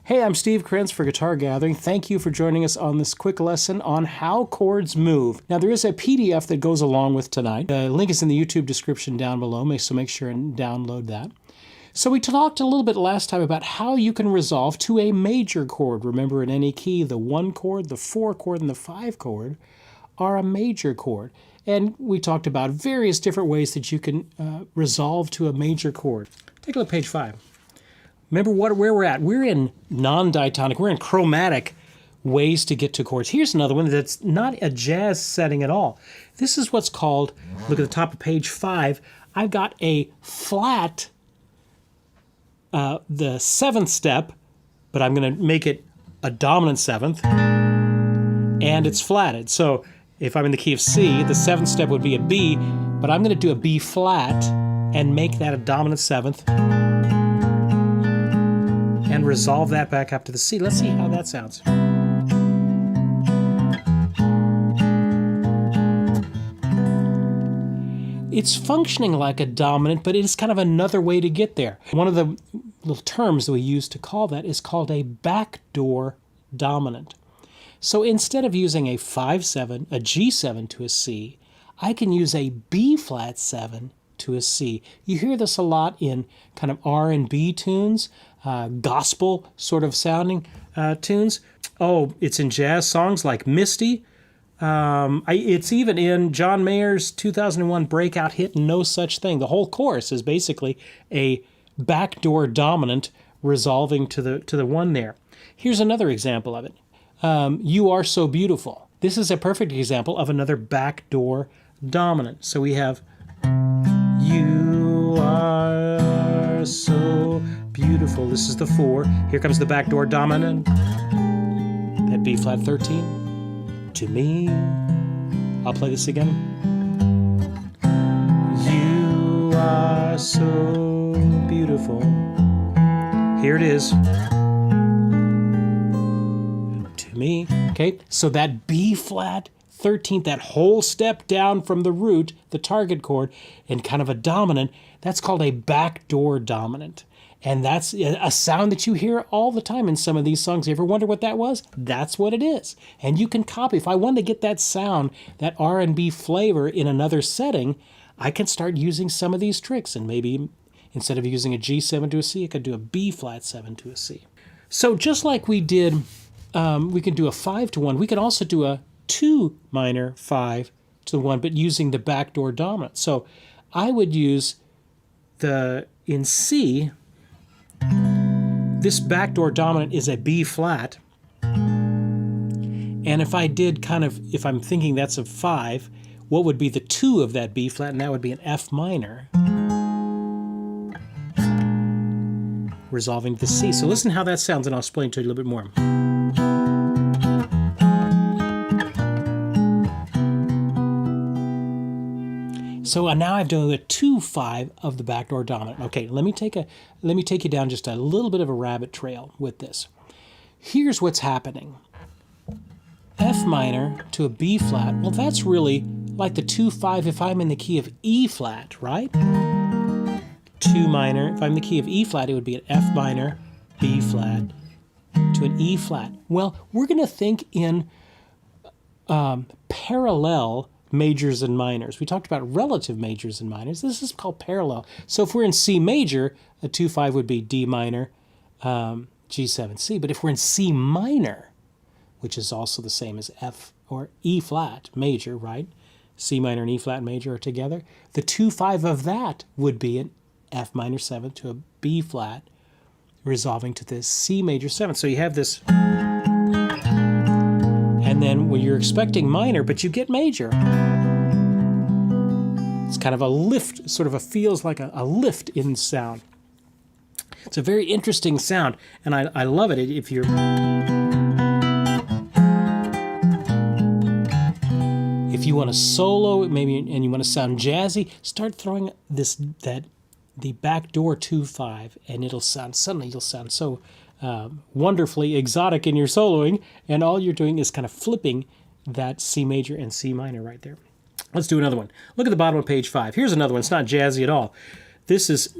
Hey, I'm Steve Krenz for Guitar Gathering. Thank you for joining us on this quick lesson on how chords move. Now, there is a PDF that goes along with tonight. The link is in the YouTube description down below, so make sure and download that. So we talked a little bit last time about how you can resolve to a major chord. Remember, in any key, the 1 chord, the 4 chord, and the 5 chord are a major chord. And we talked about various different ways that you can resolve to a major chord. Take a look at page 5. Remember where we're at. We're in non-diatonic. We're in chromatic ways to get to chords. Here's another one that's not a jazz setting at all. This is what's called, look at the top of page 5, I've got a flat, the 7th step, but I'm going to make it a dominant 7th, and it's flatted. So if I'm in the key of C, the 7th step would be a B, but I'm going to do a B flat and make that a dominant 7th, and resolve that back up to the C. Let's see how that sounds. It's functioning like a dominant, but it's kind of another way to get there. One of the little terms that we use to call that is called a backdoor dominant. So instead of using a 5-7, a G7 to a C, I can use a B flat 7 to a C. You hear this a lot in kind of R&B tunes, gospel sort of sounding tunes. Oh, it's in jazz songs like Misty. It's even in John Mayer's 2001 breakout hit No Such Thing. The whole chorus is basically a backdoor dominant resolving to the 1 there. Here's another example of it. You Are So Beautiful. This is a perfect example of another backdoor dominant. So we have You Are So Beautiful. This is the 4. Here comes the backdoor dominant. That B flat 13. To me. I'll play this again. You are so beautiful. Here it is. To me. Okay, so that B flat 13th, that whole step down from the root, the target chord, and kind of a dominant, that's called a backdoor dominant. And that's a sound that you hear all the time in some of these songs. You ever wonder what that was? That's what it is. And you can copy. If I want to get that sound, that R&B flavor in another setting, I can start using some of these tricks. And maybe instead of using a G7 to a C, I could do a B flat 7 to a C. So just like we did, we can do a 5 to 1. We can also do a 2 minor 5 to 1, but using the backdoor dominant. So I would use in C, this backdoor dominant is a B flat. And if I did if I'm thinking that's a 5, what would be the 2 of that B flat? And that would be an F minor. Resolving to the C. So listen how that sounds, and I'll explain to you a little bit more. So now I've done a 2-5 of the backdoor dominant. Okay, let me take you down just a little bit of a rabbit trail with this. Here's what's happening. F minor to a B flat. Well, that's really like the 2-5 if I'm in the key of E flat, right? 2 minor. If I'm in the key of E flat, it would be an F minor, B flat to an E flat. Well, we're going to think in parallel majors and minors. We talked about relative majors and minors. This is called parallel. So if we're in C major, a 2-5 would be D minor, G7, C. But if we're in C minor, which is also the same as F or E flat major, right? C minor and E flat major are together. The 2-5 of that would be an F minor 7 to a B flat, resolving to the C major 7. So you have this. And then when you're expecting minor, but you get major. It's kind of a lift, sort of feels like a lift in sound. It's a very interesting sound, and I love it. If you want to solo, maybe, and you want to sound jazzy, start throwing the backdoor 2-5, and suddenly you'll sound so wonderfully exotic in your soloing, and all you're doing is kind of flipping that C major and C minor right there. Let's do another one. Look at the bottom of page 5. Here's another one. It's not jazzy at all. This is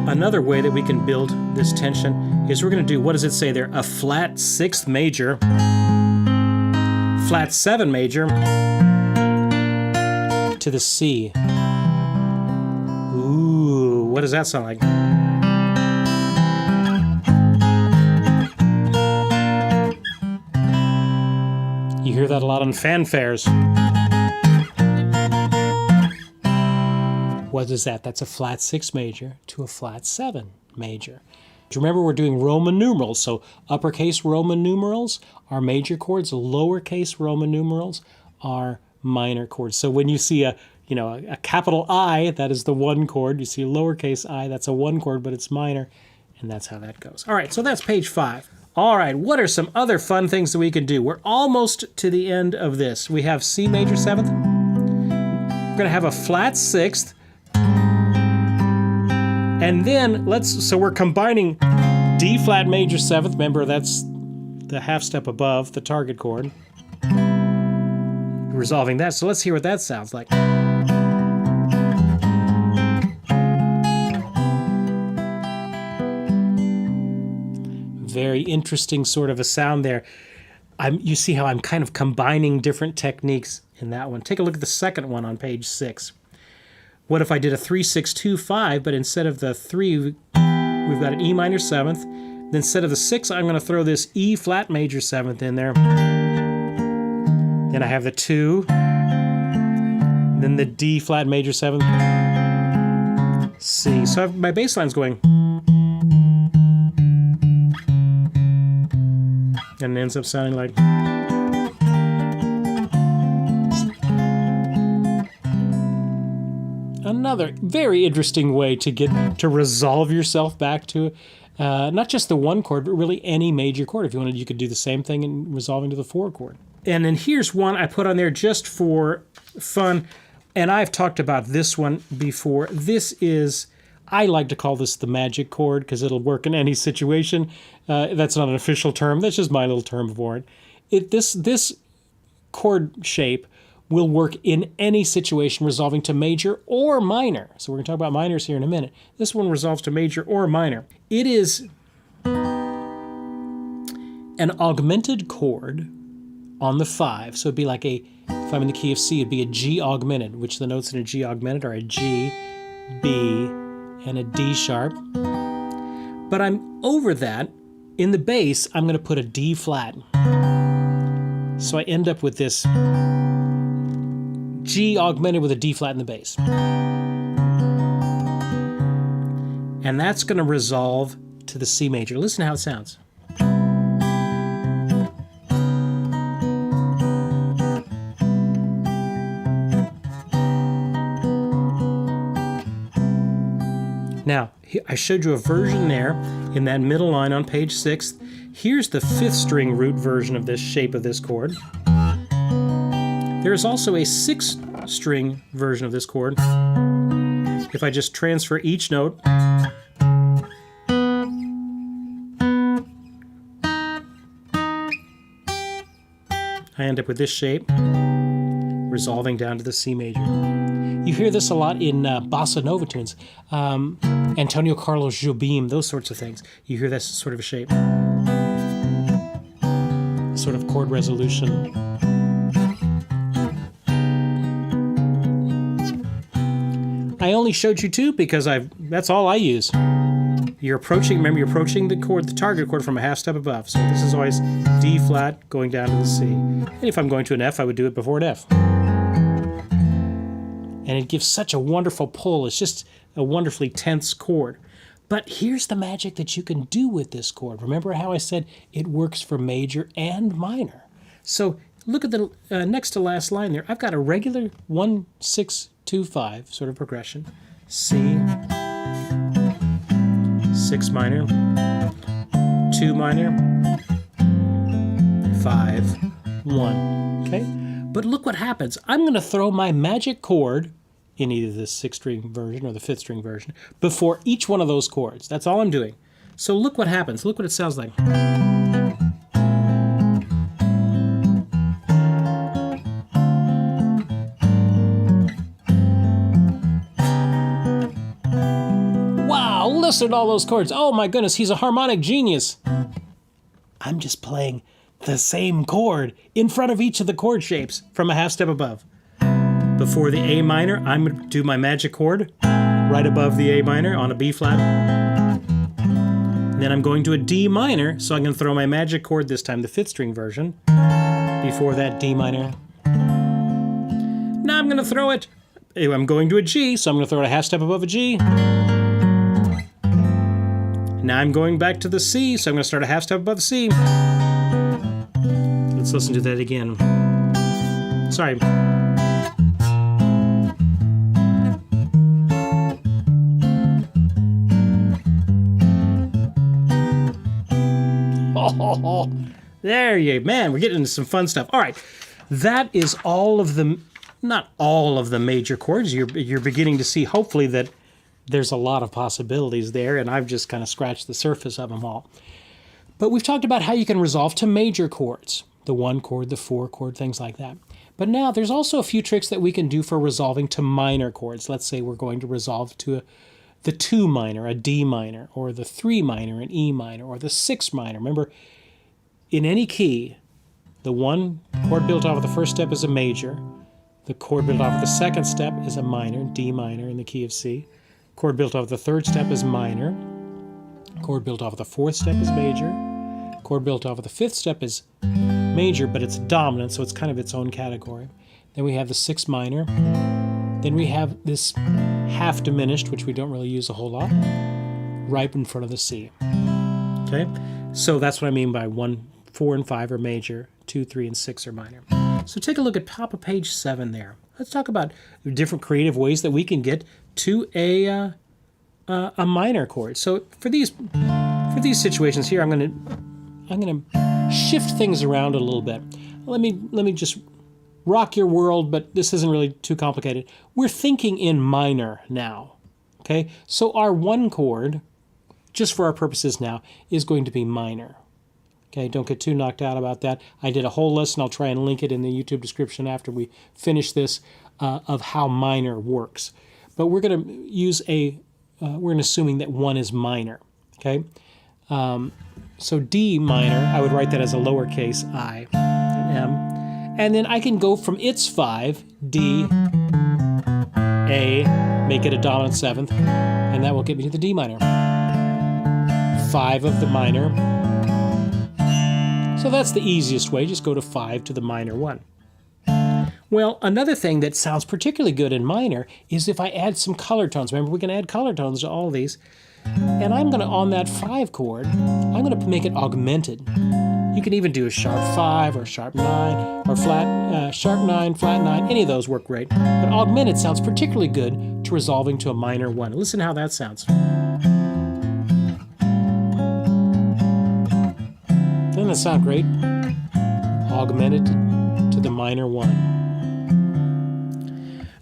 another way that we can build this tension is we're going to do, what does it say there? A flat 6th major, flat 7 major to the C. Ooh, what does that sound like? You hear that a lot on fanfares. What is that? That's a flat 6 major to a flat 7 major. Remember, we're doing Roman numerals, so uppercase Roman numerals are major chords, lowercase Roman numerals are minor chords. So when you see a capital I, that is the 1 chord. You see a lowercase I, that's a 1 chord, but it's minor, and that's how that goes. All right, so that's page 5. All right, what are some other fun things that we can do? We're almost to the end of this. We have C major 7th. We're going to have a flat 6th. And then so we're combining D flat major 7th. Remember, that's the half step above the target chord. Resolving that. So let's hear what that sounds like. Very interesting sort of a sound there. You see how I'm kind of combining different techniques in that one. Take a look at the second one on page 6. What if I did a 3-6-2-5, but instead of the 3, we've got an E minor 7th. Then instead of the 6, I'm going to throw this E flat major 7th in there. Then I have the 2. Then the D flat major 7th. C. So my bass line's going. And it ends up sounding like. Another very interesting way to get to resolve yourself back to not just the 1 chord, but really any major chord. If you wanted, you could do the same thing in resolving to the 4 chord. And then here's one I put on there just for fun, and I've talked about this one before. This is, I like to call this the magic chord because it'll work in any situation. That's not an official term. That's just my little term for it. This chord shape will work in any situation resolving to major or minor. So we're going to talk about minors here in a minute. This one resolves to major or minor. It is an augmented chord on the 5. So it'd be like if I'm in the key of C, it'd be a G augmented, which the notes in a G augmented are a G, B, and a D sharp. But I'm over that. In the bass, I'm going to put a D flat. So I end up with this G augmented with a D flat in the bass. And that's going to resolve to the C major. Listen to how it sounds. Now, I showed you a version there in that middle line on page 6. Here's the 5th string root version of this shape of this chord. There's also a 6th string version of this chord. If I just transfer each note, I end up with this shape, resolving down to the C major. You hear this a lot in bossa nova tunes. Antonio Carlos Jobim, those sorts of things. You hear this sort of a shape. Sort of chord resolution. I only showed you 2 because that's all I use. Remember you're approaching the chord, the target chord from a half step above. So this is always D flat going down to the C. And if I'm going to an F, I would do it before an F. And it gives such a wonderful pull. It's just a wonderfully tense chord. But here's the magic that you can do with this chord. Remember how I said it works for major and minor. So look at the next to last line there. I've got a regular 1-6-2-5 sort of progression. C, 6 minor, 2 minor, 5, 1. Okay? But look what happens. I'm going to throw my magic chord in either the 6th string version or the 5th string version before each one of those chords. That's all I'm doing. So look what happens. Look what it sounds like. Wow, listen to all those chords. Oh my goodness, he's a harmonic genius. I'm just playing the same chord in front of each of the chord shapes from a half step above. Before the A minor, I'm going to do my Magic Chord right above the A minor on a B flat. And then I'm going to a D minor, so I'm going to throw my Magic Chord, this time the 5th string version, before that D minor. Now I'm going to throw it. I'm going to a G, so I'm going to throw it a half step above a G. Now I'm going back to the C, so I'm going to start a half step above the C. Let's listen to that again. Sorry. Oh, there you, man, we're getting into some fun stuff. All right, that is all of the, not all of the major chords. You're beginning to see, hopefully, that there's a lot of possibilities there, and I've just kind of scratched the surface of them all. But we've talked about how you can resolve to major chords, the 1 chord, the 4 chord, things like that. But now there's also a few tricks that we can do for resolving to minor chords. Let's say we're going to resolve to the 2 minor, a D minor, or the 3 minor, an E minor, or the 6 minor. Remember, in any key, the 1 chord built off of the 1st step is a major. The chord built off of the 2nd step is a minor, D minor in the key of C. Chord built off of the 3rd step is minor. Chord built off of the 4th step is major. Chord built off of the 5th step is major, but it's dominant, so it's kind of its own category. Then we have the 6 minor. Then we have this half diminished, which we don't really use a whole lot, right in front of the C. Okay? So that's what I mean by 1, 4, and 5 are major, 2, 3, and 6 are minor. So take a look at top of page 7 there. Let's talk about different creative ways that we can get to a minor chord. So for these situations here, I'm going to shift things around a little bit. Let me just rock your world, but this isn't really too complicated. We're thinking in minor now. Okay? So our 1 chord, just for our purposes now, is going to be minor. Okay, don't get too knocked out about that. I did a whole lesson. I'll try and link it in the YouTube description after we finish this, of how minor works. But we're going to use we're assuming that 1 is minor. Okay, so D minor, I would write that as a lowercase I and M, and then I can go from its 5, D, A, make it a dominant 7th, and that will get me to the D minor. 5 of the minor. So that's the easiest way, just go to 5 to the minor 1. Well, another thing that sounds particularly good in minor is if I add some color tones. Remember, we can add color tones to all these. And I'm going to, on that 5 chord, I'm going to make it augmented. You can even do a sharp 5 or sharp 9 or flat sharp 9, flat 9. Any of those work great. But augmented sounds particularly good to resolving to a minor 1. Listen how that sounds. Doesn't that sound great? Augmented to the minor 1.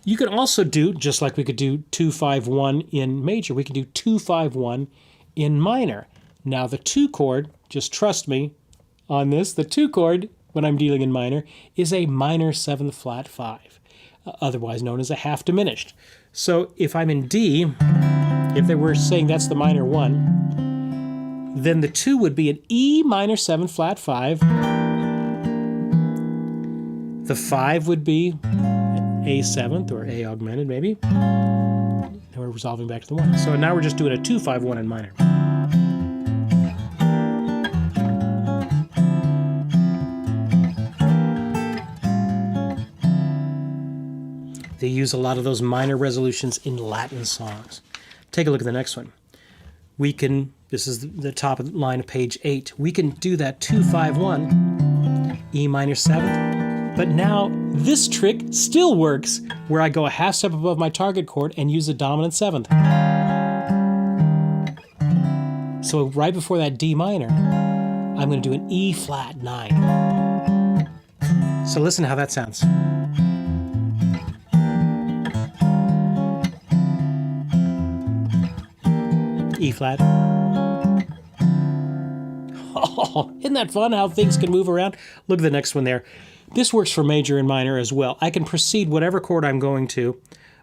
You can also do, just like we could do 2-5-1 in major, we can do 2-5-1 in minor. Now the 2 chord, just trust me on this, the 2 chord, when I'm dealing in minor, is a minor 7th flat 5, otherwise known as a half diminished. So if I'm in D, if they were saying that's the minor 1, then the 2 would be an E minor 7 flat 5. The 5 would be A 7th or A augmented maybe. And we're resolving back to the 1. So now we're just doing a 2-5-1 in minor. They use a lot of those minor resolutions in Latin songs. Take a look at the next one. We can, this is the top of the line of page 8, we can do that 2-5-1, E minor 7th. But now this trick still works where I go a half step above my target chord and use a dominant 7th. So right before that D minor, I'm going to do an E flat 9. So listen to how that sounds. E flat. Oh, isn't that fun how things can move around? Look at the next one there. This works for major and minor as well. I can proceed whatever chord I'm going to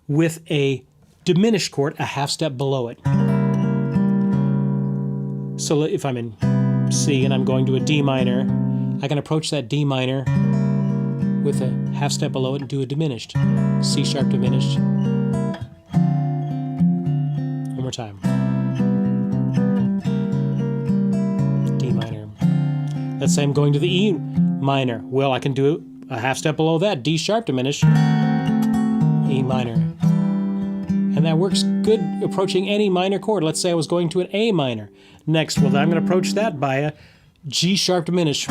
with a diminished chord a half step below it. So if I'm in C and I'm going to a D minor, I can approach that D minor with a half step below it and do a diminished. C sharp diminished. One more time. D minor. Let's say I'm going to the E minor. Well, I can do a half step below that, D sharp diminished, E minor. And that works good approaching any minor chord. Let's say I was going to an A minor. Next, well, then I'm going to approach that by a G sharp diminished.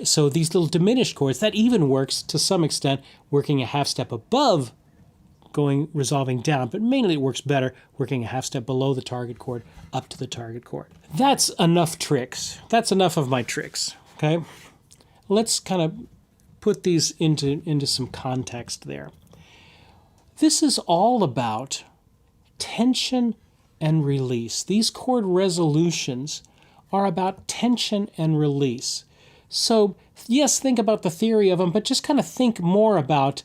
So these little diminished chords, that even works to some extent, working a half step above, resolving down, but mainly it works better working a half step below the target chord up to the target chord. That's enough tricks. That's enough of my tricks, okay? Let's kind of put these into some context there. This is all about tension and release. These chord resolutions are about tension and release. So yes, think about the theory of them, but just kind of think more about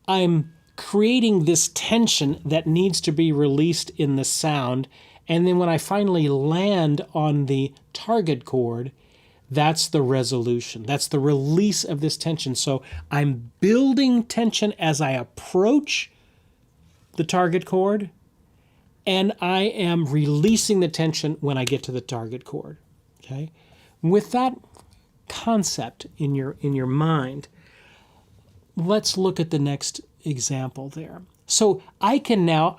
I'm creating this tension that needs to be released in the sound, and then when I finally land on the target chord, that's the resolution. That's the release of this tension. So I'm building tension as I approach the target chord, and I am releasing the tension when I get to the target chord. Okay? With that concept in your mind, let's look at the next example there. So I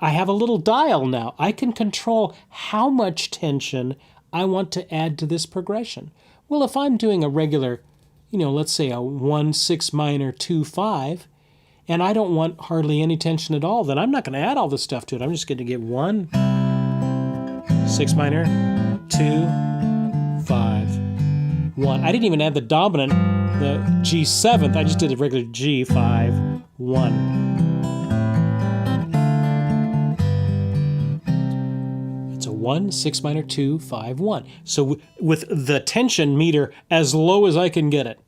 have a little dial now. I can control how much tension I want to add to this progression. Well, if I'm doing a regular, let's say a 1, 6 minor, 2, 5, and I don't want hardly any tension at all, then I'm not going to add all this stuff to it. I'm just going to get 1, 6 minor, 2, 5, 1. I didn't even add the dominant, the G7th. I just did a regular G, 5, 1. It's a 1, 6 minor, 2, 5, 1. So with the tension meter as low as I can get it.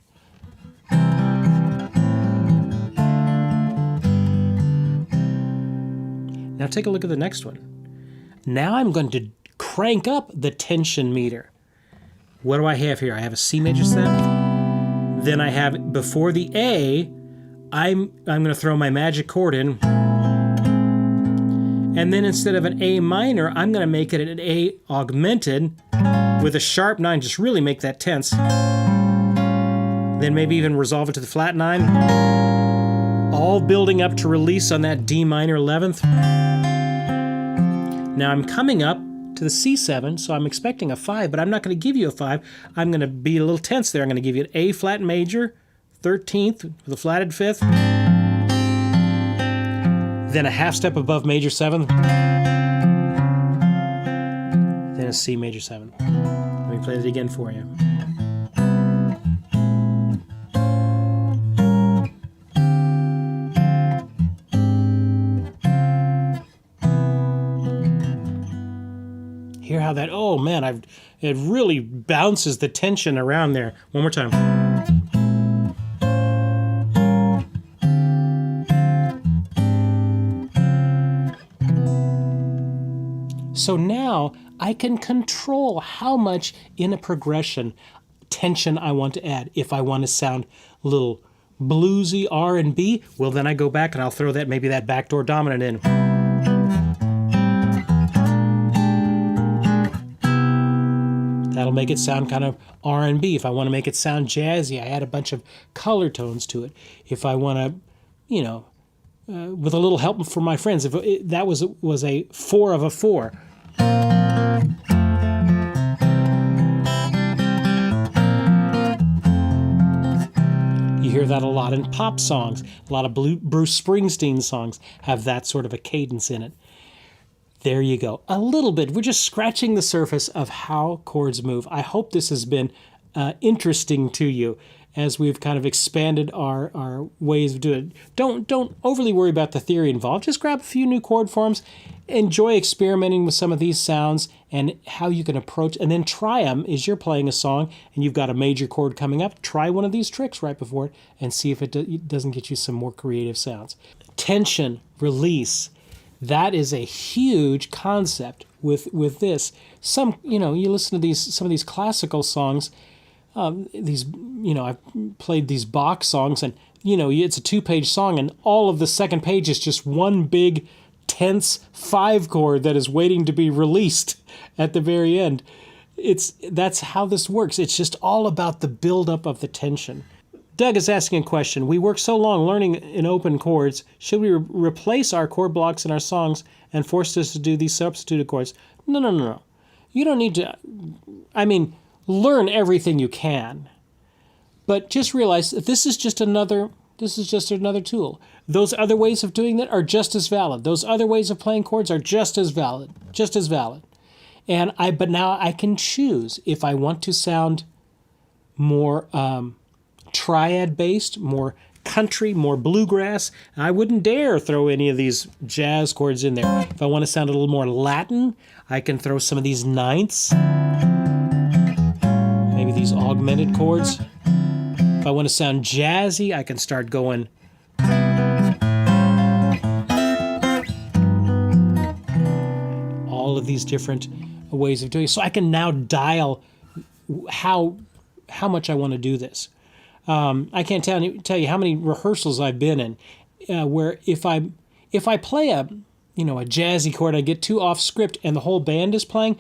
Now take a look at the next one. Now I'm going to crank up the tension meter. What do I have here? I have a C major 7th. Then I have, before the A, I'm going to throw my magic chord in. And then instead of an A minor, I'm going to make it an A augmented with a sharp 9, just really make that tense. Then maybe even resolve it to the flat 9. All building up to release on that D minor 11th. Now I'm coming up to the C7, so I'm expecting a 5, but I'm not going to give you a 5. I'm going to be a little tense there. I'm going to give you an A flat major, 13th, with a flatted 5th. Then a half step above major 7th. Then a C major 7th. Let me play it again for you. Hear how that, oh man, it really bounces the tension around there. One more time. So now I can control how much in a progression tension I want to add. If I want to sound a little bluesy R&B, well then I go back and I'll throw maybe that backdoor dominant in. That'll make it sound kind of R&B. If I want to make it sound jazzy, I add a bunch of color tones to it. If I want to, with a little help from my friends, if that was a 4 of a 4. You hear that a lot in pop songs. A lot of Bruce Springsteen songs have that sort of a cadence in it. There you go. A little bit. We're just scratching the surface of how chords move. I hope this has been interesting to you as we've kind of expanded our ways of doing it. Don't overly worry about the theory involved. Just grab a few new chord forms, enjoy experimenting with some of these sounds and how you can approach, and then try them as you're playing a song and you've got a major chord coming up. Try one of these tricks right before it and see if it doesn't get you some more creative sounds. Tension, release. That is a huge concept with this. You listen to some of these classical songs, I've played these Bach songs, and, it's a 2-page song, and all of the second page is just one big, tense 5 chord that is waiting to be released at the very end. That's how this works. It's just all about the buildup of the tension. Doug is asking a question. We work so long learning in open chords. Should we replace our chord blocks in our songs and force us to do these substituted chords? No. You don't need to. Learn everything you can, but just realize that this is just another tool. Those other ways of doing that are just as valid. Those other ways of playing chords are just as valid. But now I can choose if I want to sound more triad-based, more country, more bluegrass. I wouldn't dare throw any of these jazz chords in there. If I want to sound a little more Latin, I can throw some of these ninths, maybe these augmented chords. If I want to sound jazzy, I can start going all of these different ways of doing it. So I can now dial how much I want to do this. I can't tell you how many rehearsals I've been in where if I play a jazzy chord, I get too off script and the whole band is playing,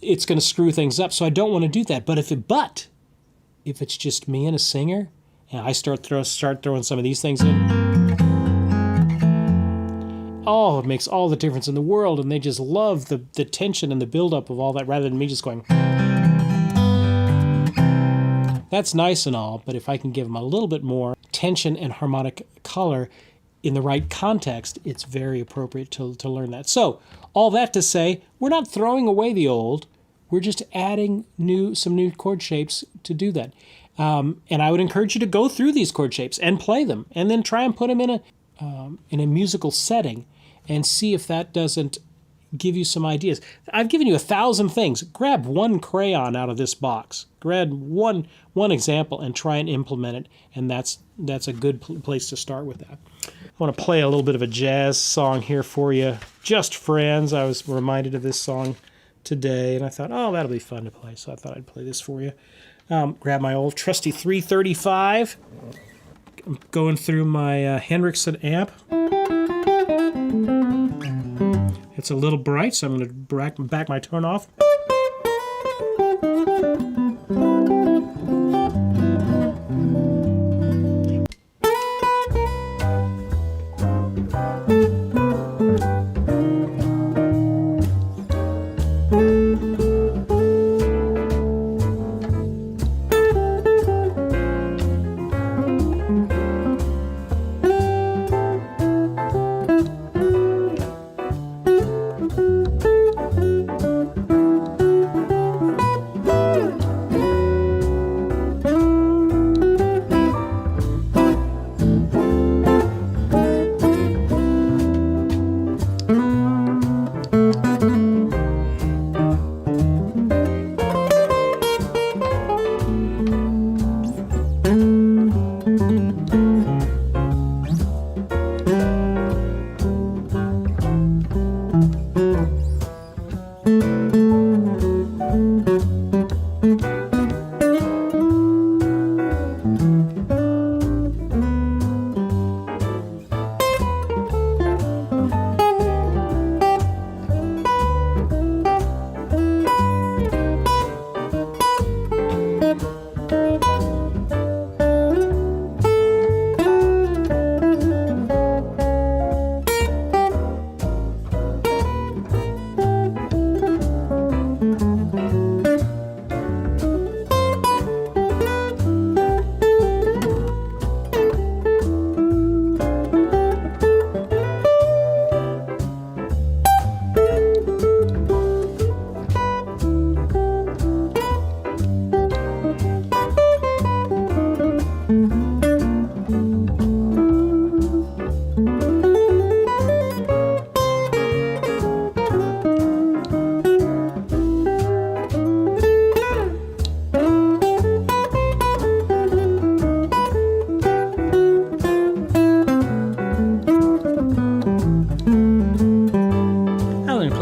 it's going to screw things up. So I don't want to do that. But if it's just me and a singer, and I start throwing some of these things in, it makes all the difference in the world, and they just love the tension and the buildup of all that rather than me just going. That's nice and all, but if I can give them a little bit more tension and harmonic color in the right context, it's very appropriate to learn that. So, all that to say, we're not throwing away the old, we're just adding some new chord shapes to do that. And I would encourage you to go through these chord shapes and play them, and then try and put them in a musical setting and see if that doesn't give you some ideas. I've given you 1,000 things. Grab one crayon out of this box. Grab one example and try and implement it, and that's a good place to start with that. I want to play a little bit of a jazz song here for you. Just Friends. I was reminded of this song today, and I thought, that'll be fun to play, so I thought I'd play this for you. Grab my old trusty 335. I'm going through my Hendrickson amp. It's a little bright, so I'm going to back my tone off.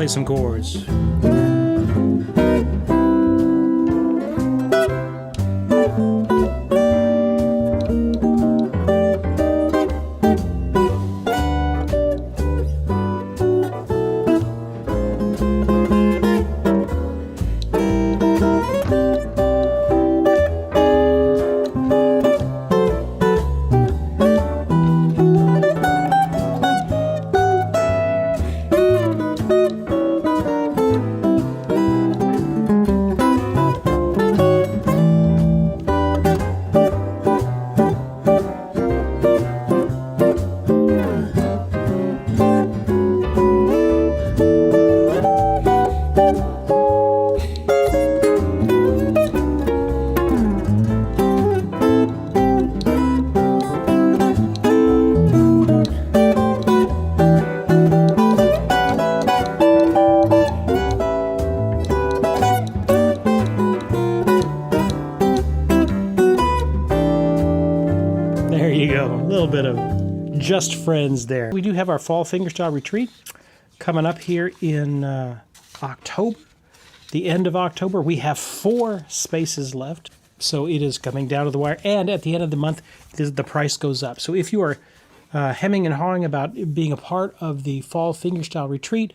play some chords. Bit of just friends there. We do have our fall fingerstyle retreat coming up here in October, the end of October. We have 4 spaces left, so it is coming down to the wire. And at the end of the month, the price goes up. So if you are hemming and hawing about being a part of the fall fingerstyle retreat,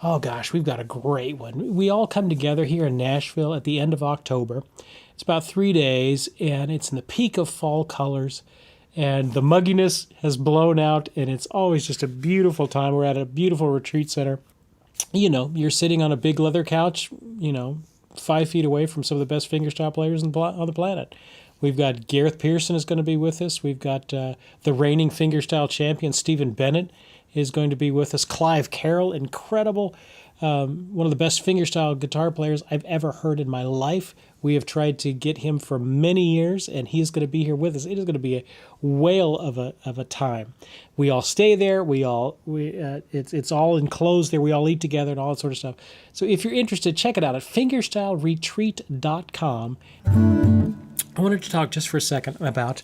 oh gosh, we've got a great one. We all come together here in Nashville at the end of October. It's about 3 days, and it's in the peak of fall colors. And the mugginess has blown out, and it's always just a beautiful time. We're at a beautiful retreat center. You know, you're sitting on a big leather couch, 5 feet away from some of the best fingerstyle players on the planet. We've got Gareth Pearson is going to be with us. We've got the reigning fingerstyle champion, Stephen Bennett, is going to be with us. Clive Carroll, incredible. One of the best fingerstyle guitar players I've ever heard in my life. We have tried to get him for many years, and he's going to be here with us. It is going to be a whale of a time. We all stay there. It's all enclosed there. We all eat together and all that sort of stuff. So if you're interested, check it out at fingerstyleretreat.com. I wanted to talk just for a second about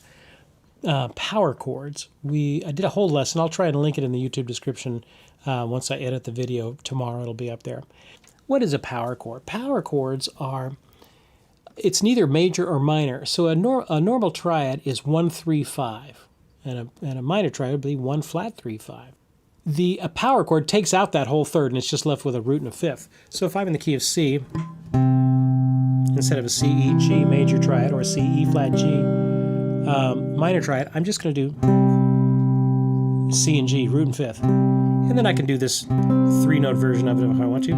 power chords. I did a whole lesson. I'll try and link it in the YouTube description. Once I edit the video tomorrow, it'll be up there. What is a power chord? Power chords are, it's neither major or minor. So a normal triad is 1-3-5, and a minor triad would be 1 flat 3-5. A power chord takes out that whole third, and it's just left with a root and a fifth. So if I'm in the key of C, instead of a C, E, G major triad, or a C, E flat, G minor triad, I'm just going to do C and G, root and fifth. And then I can do this 3-note version of it if I want to,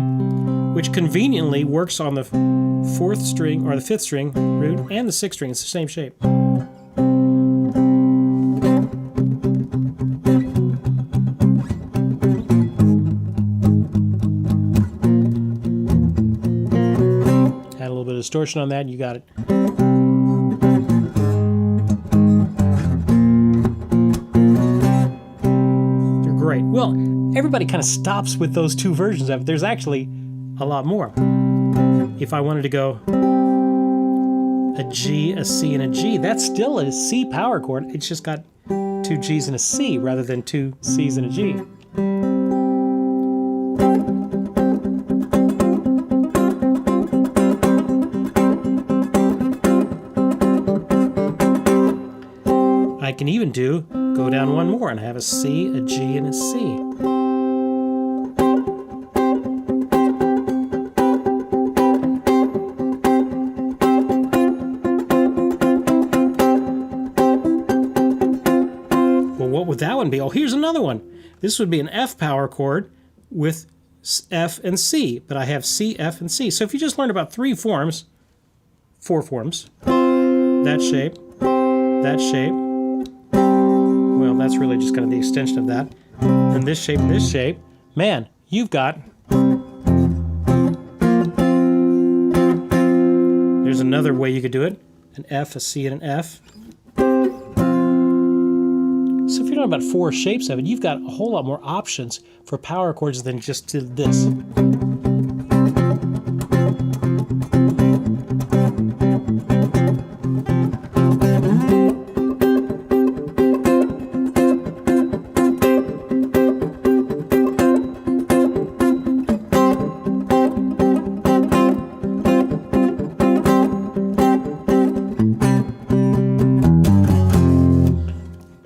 which conveniently works on the 4th string, or the 5th string root, and the 6th string. It's the same shape. Add a little bit of distortion on that, and you got it. Great. Well, everybody kind of stops with those 2 versions of it. There's actually a lot more. If I wanted to go a G, a C, and a G, that's still a C power chord. It's just got 2 G's and a C rather than 2 C's and a G. I can even go down one more and have a C, a G, and a C. Well, what would that one be? Oh, here's another one. This would be an F power chord with F and C, but I have C, F, and C. So if you just learned about 4 forms, that shape, well, that's really just kind of the extension of that. And this shape, man, you've got... There's another way you could do it. An F, a C, and an F. So if you're talking about 4 shapes of it, you've got a whole lot more options for power chords than just to this.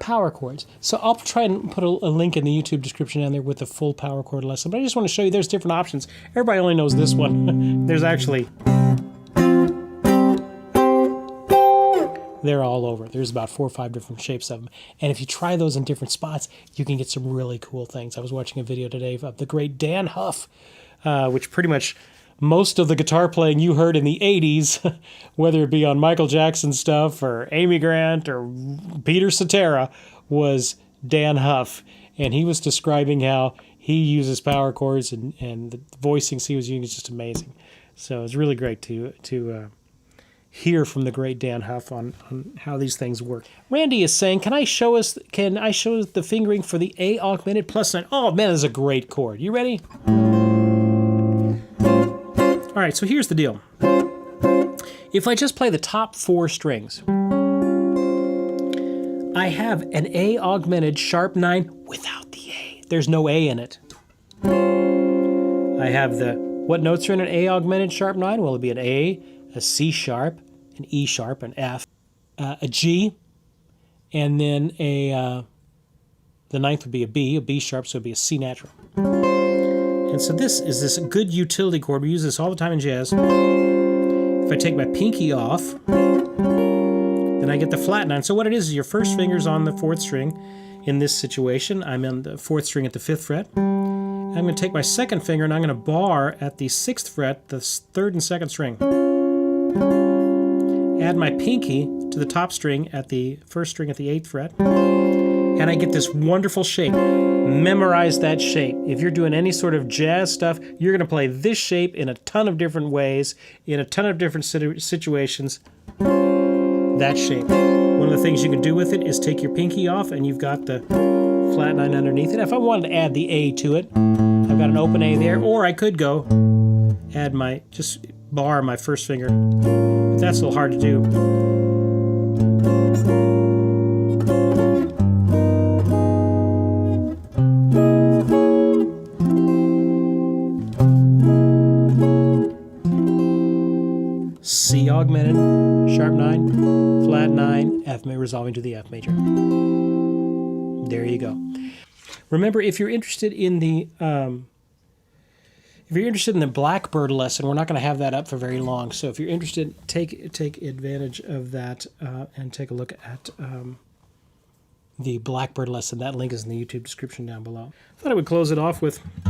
power chords. So I'll try and put a link in the YouTube description down there with the full power chord lesson. But I just want to show you there's different options. Everybody only knows this one. There's actually... They're all over. There's about 4 or 5 different shapes of them. And if you try those in different spots, you can get some really cool things. I was watching a video today of the great Dan Huff, which pretty much most of the guitar playing you heard in the 80s, whether it be on Michael Jackson stuff or Amy Grant or Peter Cetera, was Dan Huff. And he was describing how he uses power chords and the voicings he was using is just amazing. So it's really great to hear from the great Dan Huff on how these things work. Randy is saying, can I show the fingering for the A augmented +9? Oh man, this is a great chord. You ready? All right, so here's the deal. If I just play the top 4 strings, I have an A augmented sharp 9 without the A. There's no A in it. I have what notes are in an A augmented sharp 9? Well, it'd be an A, a C sharp, an E sharp, an F, a G, and then the 9th would be a B sharp, so it'd be a C natural. And so this is this good utility chord. We use this all the time in jazz. If I take my pinky off, then I get the flat 9. So what it is your first finger's on the 4th string. In this situation, I'm on the 4th string at the 5th fret. I'm going to take my 2nd finger and I'm going to bar at the 6th fret, the 3rd and 2nd string. Add my pinky to the top string at the 1st string at the 8th fret. And I get this wonderful shape. Memorize that shape. If you're doing any sort of jazz stuff, you're going to play this shape in a ton of different ways, in a ton of different situations. That shape. One of the things you can do with it is take your pinky off and you've got the flat 9 underneath it. If I wanted to add the A to it, I've got an open A there, or I could go add just bar my 1st finger. But that's a little hard to do. C augmented, sharp 9, flat 9, F major, resolving to the F major. There you go. Remember, if you're interested in the Blackbird lesson, we're not going to have that up for very long. So if you're interested, take advantage of that and take a look at the Blackbird lesson. That link is in the YouTube description down below. I thought I would close it off with a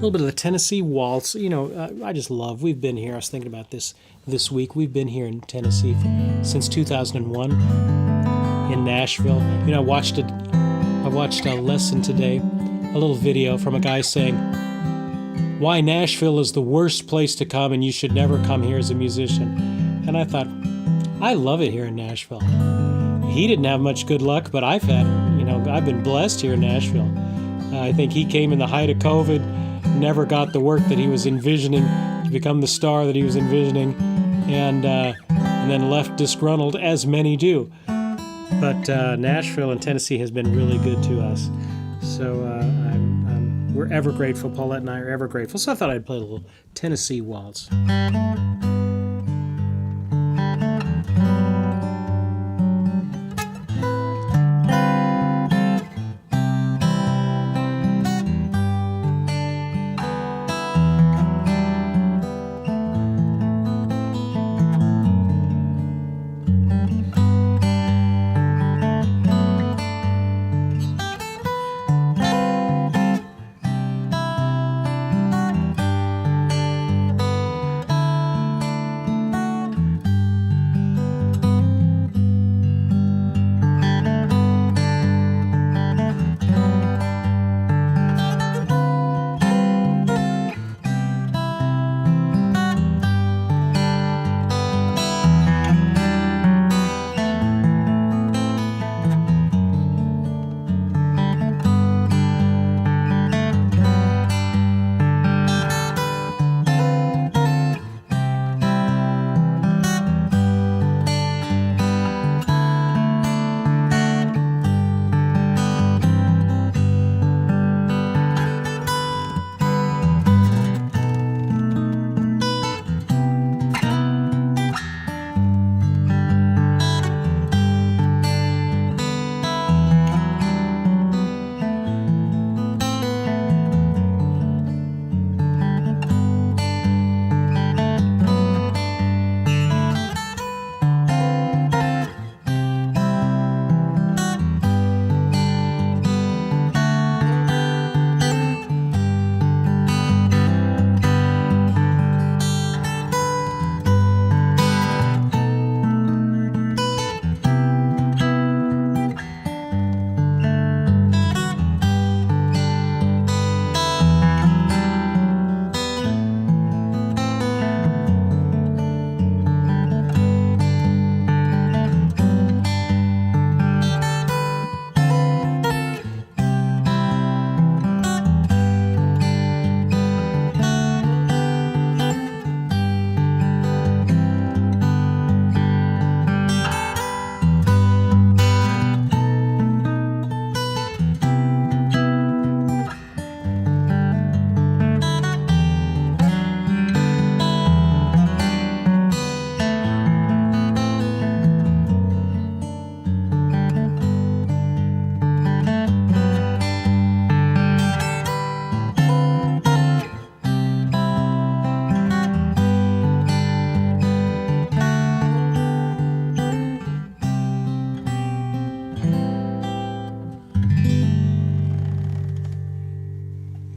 little bit of the Tennessee Waltz. You know, I just love. We've been here. I was thinking about this week. We've been here in Tennessee since 2001 in Nashville. You know, I watched a lesson today, a little video from a guy saying why Nashville is the worst place to come and you should never come here as a musician. And I thought, I love it here in Nashville. He didn't have much good luck, but I've been blessed here in Nashville. I think he came in the height of COVID, never got the work that he was envisioning to become the star that he was envisioning, and then left disgruntled, as many do. But Nashville and Tennessee has been really good to us. So we're ever grateful. Paulette and I are ever grateful. So I thought I'd play a little Tennessee Waltz.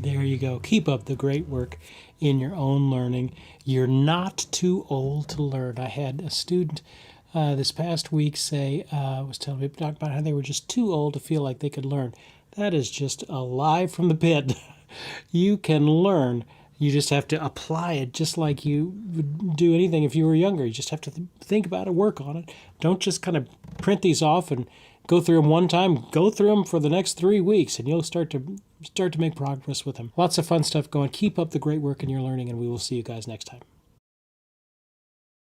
There you go. Keep up the great work in your own learning. You're not too old to learn. I had a student this past week was telling me about how they were just too old to feel like they could learn. That is just a lie from the pit. You can learn. You just have to apply it just like you would do anything if you were younger. You just have to think about it, work on it. Don't just kind of print these off and go through them one time. Go through them for the next 3 weeks, and you'll start to make progress with them. Lots of fun stuff going. Keep up the great work in your learning, and we will see you guys next time.